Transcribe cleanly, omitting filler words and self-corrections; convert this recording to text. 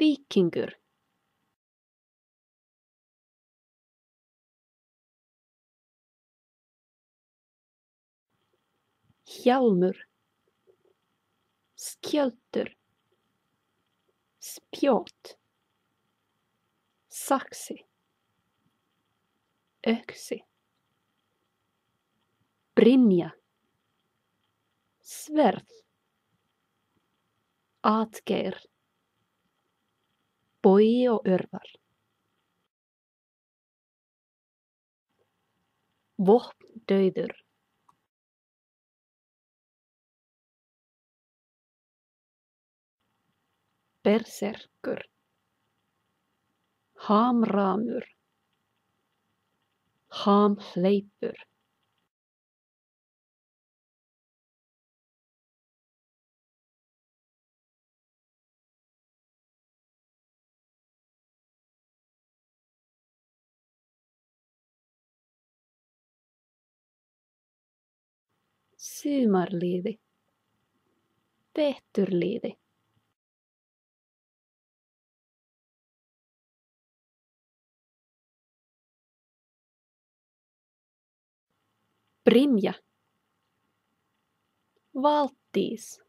Víkingur. Hjálmur. Skjöldur. Spjót. Saxi. Öxi. Brynja. Sverð. Atgeir. Bogi og örvar. Vopndauður. Berserkur. Hamramur. Hamhleypur. Sumarliði. Veturliði. Brynja. Valdís.